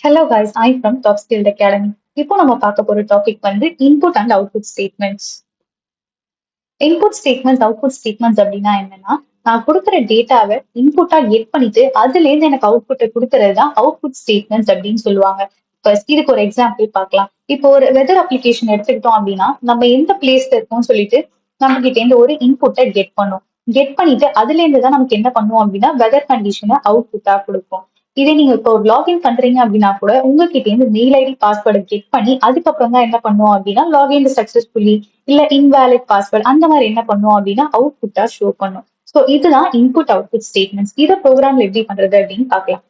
Hello guys, I'm from Top Skilled Academy. இப்போ நம்ம பார்க்க போற டாபிக் வந்து input and output statements. Input statements, output statements அப்படின்னா என்னன்னா, நான் கொடுக்குற டேட்டாவை இன்புட்டா கெட் பண்ணிட்டு அதுல இருந்து எனக்கு அவுட்புட்டை கொடுக்கறது தான் அவுட்புட் ஸ்டேட்மெண்ட்ஸ் அப்படின்னு சொல்லுவாங்க. ஃபர்ஸ்ட் இதுக்கு ஒரு எக்ஸாம்பிள் பார்க்கலாம். இப்போ ஒரு வெதர் அப்ளிகேஷன் எடுத்துக்கிட்டோம் அப்படின்னா, நம்ம எந்த பிளேஸ்ல இருக்கோம்னு சொல்லிட்டு நம்ம கிட்ட இருந்து ஒரு இன்புட்டை கெட் பண்ணோம். கெட் பண்ணிட்டு அதுல இருந்து தான் நமக்கு என்ன பண்ணுவோம் அப்படின்னா வெதர் கண்டிஷனை அவுட்புட்டா கொடுப்போம். இதே நீங்க இப்போ ஒரு லாகின் பண்றீங்க அப்படின்னா கூட உங்ககிட்ட இருந்து மெயில் ஐடி பாஸ்வேர்டை கெட் பண்ணி அதுக்கப்புறம் தான் என்ன பண்ணுவோம் அப்படின்னா லாகின் சக்சஸ்ஃபுல்லி இல்ல இன்வேலிட் பாஸ்வேர்ட் அந்த மாதிரி என்ன பண்ணுவோம் அப்படின்னா அவுட்புட்டா ஷோ பண்ணும். சோ இதுதான் இன்புட் அவுட்புட் ஸ்டேட்மெண்ட்ஸ். இதை ப்ரோக்ராம்ல எப்படி பண்றது அப்படின்னு பார்க்கலாம்.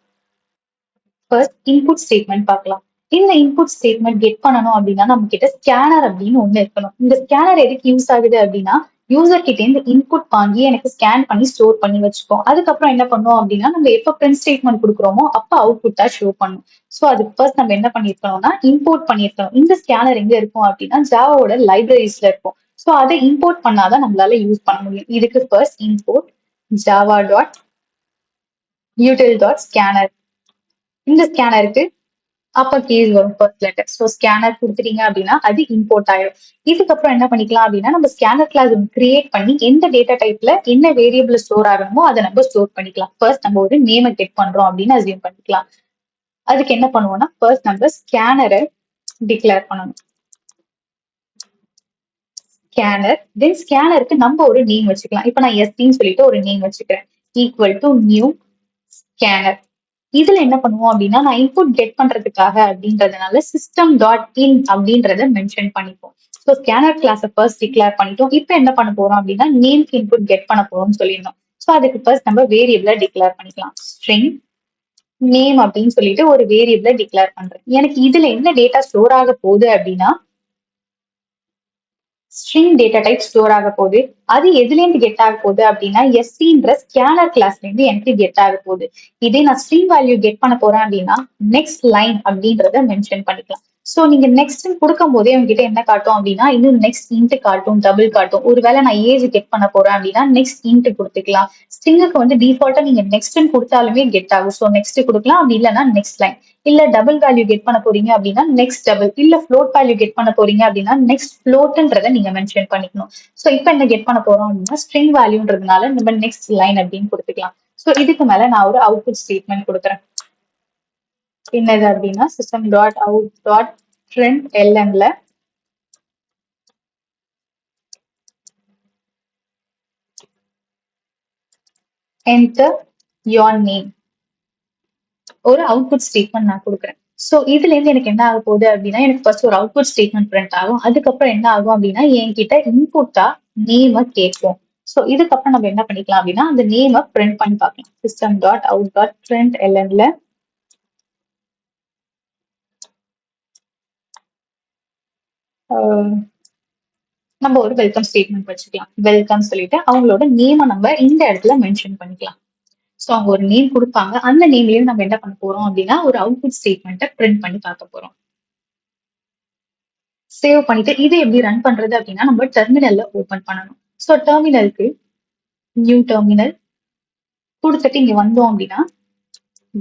ஃபர்ஸ்ட் இன்புட் ஸ்டேட்மெண்ட் பார்க்கலாம். இந்த இன்புட் ஸ்டேட்மெண்ட் கெட் பண்ணணும் அப்படின்னா நம்ம கிட்ட ஸ்கேனர் அப்படின்னு ஒண்ணு இருக்கணும். இந்த ஸ்கேனர் எதுக்கு யூஸ் ஆகுது அப்படின்னா யூசர் கிட்ட இருந்து இன்புட் வாங்கி எனக்கு ஸ்கேன் பண்ணி ஸ்டோர் பண்ணி வச்சுப்போம். அதுக்கப்புறம் என்ன பண்ணுவோம் அப்படின்னா நம்ம எப்ப பிரிண்ட் ஸ்டேட்மெண்ட் கொடுக்குறோமோ அப்ப அவுட்புட்டா ஷோ பண்ணும். சோ அதுக்கு ஃபர்ஸ்ட் நம்ம என்ன பண்ணிருக்கணும்னா இம்போர்ட் பண்ணிருக்கணும். இந்த ஸ்கேனர் எங்க இருக்கும் அப்படின்னா ஜாவாவோட லைப்ரரிஸ்ல இருக்கும். சோ அதை இம்போர்ட் பண்ணாதான் நம்மளால யூஸ் பண்ண முடியும். இதுக்கு first import Java dot யூட்டில் dot scanner. இந்த ஸ்கேனருக்கு அப்பர் கேஸ் வரும் ஃபர்ஸ்ட் லெட்டர். ஸோ ஸ்கேனர் கொடுத்துட்டீங்க அப்படின்னா அது இம்போர்ட் ஆயிடும். இதுக்கப்புறம் என்ன பண்ணிக்கலாம் அப்படின்னா நம்ம ஸ்கேனர் கிளாஸ் கிரியேட் பண்ணி எந்த டேட்டா டைப்ல என்ன வேரியபிள் ஸ்டோர் ஆகணுமோ அதை நம்ம ஸ்டோர் பண்ணிக்கலாம். ஃபர்ஸ்ட் நம்ம ஒரு நேமை கெட் பண்றோம் அப்படின்னு அசியூம் பண்ணிக்கலாம். அதுக்கு என்ன பண்ணுவோம்னா ஃபர்ஸ்ட் நம்ம ஸ்கேனரை டிக்ளேர் பண்ணணும். ஸ்கேனர் தென் ஸ்கேனருக்கு நம்ம ஒரு நேம் வச்சுக்கலாம். இப்போ நான் எஸ்டின்னு சொல்லிட்டு ஒரு நேம் வச்சுக்கிறேன். Equal to new scanner. இதுல என்ன பண்ணுவோம் அப்படின்னா நான் இன்புட் கெட் பண்றதுக்காக அப்படின்றதுனால சிஸ்டம் டாட் இன் அப்படின்றத மென்ஷன் பண்ணிப்போம். ஸோ ஸ்கேனர் கிளாஸை ஃபர்ஸ்ட் டிக்ளேர் பண்ணிட்டோம். இப்போ என்ன பண்ண போறோம் அப்படின்னா நேம்க்கு இன்புட் கெட் பண்ண போறோம்னு சொல்லியிருந்தோம். ஸோ அதுக்கு ஃபர்ஸ்ட் நம்ம வேரியபிளை டிக்ளேர் பண்ணிக்கலாம். ஸ்ட்ரிங் நேம் அப்படின்னு சொல்லிட்டு ஒரு வேரியபிளை டிக்ளேர் பண்றேன். எனக்கு இதுல என்ன டேட்டா ஸ்டோர் ஆக போகுது அப்படின்னா ஸ்ட்ரிங் டேட்டா டைப் ஸ்டோர் ஆக போகுது. அது எதுல இருந்து கெட் ஆக போகுது அப்படின்னா எஸ்சின்ற ஸ்கேனர் கிளாஸ்ல இருந்து எனக்கு கெட் ஆக போகுது. இதே நான் ஸ்ட்ரிங் வேல்யூ கெட் பண்ண போறேன் அப்படின்னா நெக்ஸ்ட் லைன் அப்படின்றத மென்ஷன் பண்ணிக்கலாம். சோ நீங்க நெக்ஸ்ட் கொடுக்கும் போதே உங்ககிட்ட என்ன காட்டும் அப்படின்னா இன்னும் நெக்ஸ்ட் இன்ட் காட்டும், டபுள் காட்டும். ஒருவேளை நான் ஏஜ் கெட் பண்ண போறேன் அப்படின்னா நெக்ஸ்ட் இன்ட் கொடுத்துக்கலாம். ஸ்ட்ரிங்குக்கு வந்து டிஃபால்ட்டா நீங்க நெக்ஸ்ட் கொடுத்தாலுமே கெட் ஆகும். ஸோ நெக்ஸ்ட் கொடுக்கலாம், அப்படி இல்லைன்னா நெக்ஸ்ட் லைன். இல்ல டபுள் வேல்யூ கெட் பண்ண போறீங்க அப்படின்னா நெக்ஸ்ட் டபுள், இல்ல ஃப்ளோட் வேல்யூ கெட் பண்ண போறீங்க அப்படின்னா நெக்ஸ்ட் ஃப்ளோட்ன்றத நீங்க மென்ஷன் பண்ணிக்கணும். சோ இப்போ என்ன கெட் பண்ண போறோம் அப்படின்னா ஸ்ட்ரிங் வேல்யூன்றதுனால நம்ம நெக்ஸ்ட் லைன் அப்படின்னு கொடுத்துக்கலாம். சோ இதுக்கு மேல நான் ஒரு அவுட்புட் ஸ்டேட்மெண்ட் கொடுக்குறேன். என்னது அப்படின்னா system dot out dot print எல்என்ல என்டர் யோர் நேம் ஒரு அவுட்புட் ஸ்டேட்மெண்ட் நான் கொடுக்குறேன். சோ இதுல இருந்து எனக்கு என்ன ஆக போகுது அப்படின்னா எனக்கு ஃபர்ஸ்ட் ஒரு அவுட்புட் ஸ்டேட்மெண்ட் பிரிண்ட் ஆகும். அதுக்கப்புறம் என்ன ஆகும் அப்படின்னா என்கிட்ட இன்புட்டா நேம கேட்கும். சோ இதுக்கப்புறம் நம்ம என்ன பண்ணிக்கலாம் அப்படின்னா அந்த நேம பிரிண்ட் பண்ணி பார்க்கலாம். System dot out dot print எல்என்ல நம்ம ஒரு வெல்கம் ஸ்டேட்மெண்ட் வச்சுக்கலாம். வெல்கம் சொல்லிட்டு அவங்களோட நேம நம்ம இந்த இடத்துல மென்ஷன் பண்ணிக்கலாம். சோ அவங்க ஒரு நேம் கொடுப்பாங்க. அந்த நேம்லயே நம்ம என்ன பண்ண போறோம் அப்படின்னா ஒரு அவுட்புட் ஸ்டேட்மெண்ட்டை பிரிண்ட் பண்ணி பார்க்க போறோம். சேவ் பண்ணிட்டு இதை எப்படி ரன் பண்றது அப்படின்னா நம்ம டெர்மினல்ல ஓபன் பண்ணணும். சோ டெர்மினலுக்கு நியூ டெர்மினல் கொடுத்துட்டு இங்க வந்தோம் அப்படின்னா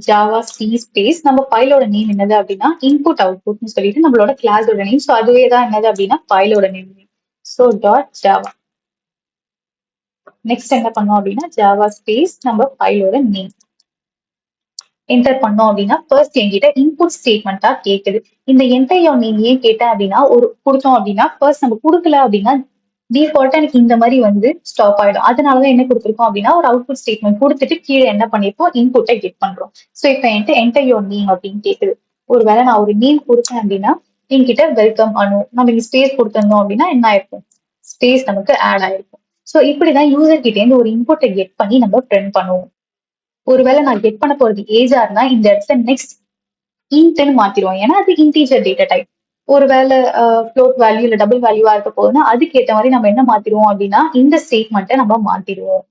ஜாவா சி ஸ்பேஸ் நம்ம ஃபைலோட நேம் என்னது அப்படின்னா இன்புட் அவுட்புட்னு சொல்லிட்டு நம்மளோட கிளாஸோட நேம். சோ அதுவே தான் என்னது அப்படின்னா ஃபைலோட name. So dot Java. Next என்ன பண்ணோம் அப்படின்னா ஜாவா ஸ்பேஸ் நம்ம ஃபைலோட நேம் என்டர் பண்ணோம் அப்படின்னா ஃபர்ஸ்ட் என்கிட்ட இன்புட் ஸ்டேட்மெண்டா கேக்குது. இந்த என்டர் யோர் நேம் ஏன் கேட்டேன் அப்படின்னா ஒரு கொடுத்தோம் அப்படின்னா ஃபர்ஸ்ட் நம்ம கொடுக்கல அப்படின்னா டிஃபால்ட்டா எனக்கு இந்த மாதிரி வந்து ஸ்டாப் ஆயிடும். அதனாலதான் என்ன கொடுத்துருக்கோம் அப்படின்னா ஒரு அவுட்புட் ஸ்டேட்மெண்ட் கொடுத்துட்டு கீழே என்ன பண்ணிருப்போம் இன்புட்டை கெட் பண்றோம். சோ இப்ப என்கிட்ட என்டர் யோர் நேம் அப்படின்னு கேக்குது. ஒருவேளை நான் ஒரு நேம் கொடுத்தேன் அப்படின்னா என்கிட்ட வெல்கம் அனு நம்ம இங்க ஸ்பேஸ் கொடுத்திருந்தோம் அப்படின்னா என்ன ஆயிருக்கும் ஸ்பேஸ் நமக்கு ஆட் ஆயிருக்கும். சோ இப்படிதான் யூசர் கிட்ட இருந்து ஒரு இன்புட்டை கெட் பண்ணி நம்ம பிரிண்ட் பண்ணுவோம். ஒருவேளை நான் கெட் பண்ண போறது ஏஜா இருந்தா இந்த இடத்துல நெக்ஸ்ட் இன்ட்னு மாத்திடுவோம். ஏன்னா அது இன்டீஜர் டேட்டா டைப். ஒருவேளை ஃப்ளோட் வேல்யூ இல்ல டபுள் வேல்யூவா இருக்க போகுதுன்னா அதுக்கு ஏற்ற மாதிரி நம்ம என்ன மாத்திடுவோம் அப்படின்னா இந்த ஸ்டேட்மெண்ட்டை நம்ம மாத்திடுவோம்.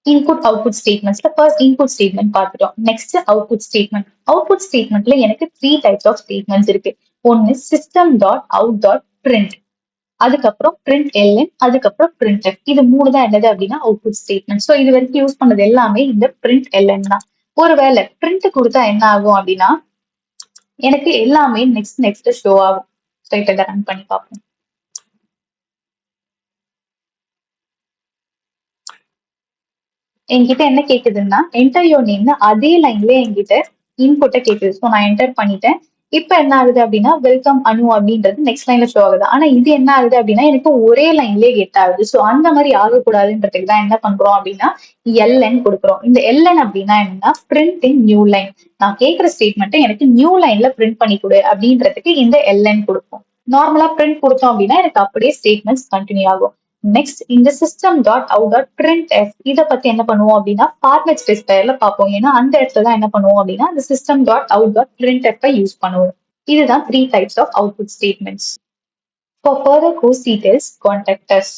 இன்புட் அவுட்புட் ஸ்டேட்மெண்ட்ஸ்ல ஃபர்ஸ்ட் இன்புட் ஸ்டேட்மெண்ட் பார்த்துட்டோம். Next output statement. அவுட்புட் ஸ்டேட்மெண்ட்ல எனக்கு 3 டைப்ஸ் ஆஃப் ஸ்டேட்மெண்ட்ஸ் இருக்கு. ஒன்னு system dot out dot print, அதுக்கப்புறம் பிரிண்ட் எல்என், அதுக்கப்புறம் பிரிண்ட் எஃப். இது 3 தான் என்னது அப்படின்னா அவுட்புட் ஸ்டேட்மெண்ட். சோ இது வரைக்கும் யூஸ் பண்ணது எல்லாமே இந்த பிரிண்ட் எல்என் தான். ஒருவேளை பிரிண்ட் கொடுத்தா என்ன ஆகும் அப்படின்னா எனக்கு எல்லாமே நெக்ஸ்ட் ஷோ ஆகும். இதை ரன் பண்ணி பார்ப்போம். என்கிட்ட என்ன கேக்குதுன்னா என்டர் யோர் நேம்னு அதே லைன்ல என்கிட்ட இன்புட்டை கேக்குது. ஸோ நான் என்டர் பண்ணிட்டேன். இப்ப என்ன ஆகுது அப்படின்னா வெல்கம் அனு அப்படின்றது நெக்ஸ்ட் லைன்ல ஷோ ஆகுது. ஆனா இது என்ன ஆகுது அப்படின்னா எனக்கு ஒரே லைன்லயே கெட் ஆகுது. ஸோ அந்த மாதிரி ஆகக்கூடாதுன்றதுக்கு தான் என்ன பண்றோம் அப்படின்னா எல்என் கொடுக்குறோம். இந்த எல்என் அப்படின்னா என்னன்னா பிரிண்ட் இன் நியூ லைன். நான் கேட்கிற ஸ்டேட்மெண்ட்டை எனக்கு நியூ லைன்ல பிரிண்ட் பண்ணி கொடு அப்படின்றதுக்கு இந்த எல்என் கொடுப்போம். நார்மலா பிரிண்ட் கொடுத்தோம் அப்படின்னா எனக்கு அப்படியே ஸ்டேட்மெண்ட்ஸ் கண்டினியூ ஆகும். நெக்ஸ்ட் இந்த system dot out dot print F இதை பத்தி என்ன பண்ணுவோம் அப்படின்னா ஃபார்மேட் ஸ்பெசிஃபையர்ல பார்ப்போம். ஏன்னா அந்த இடத்துல தான் என்ன பண்ணுவோம் அப்படின்னா இந்த system dot out dot print F use பண்ணுவோம். இதுதான் 3 types of output statements. For further course details, contact us.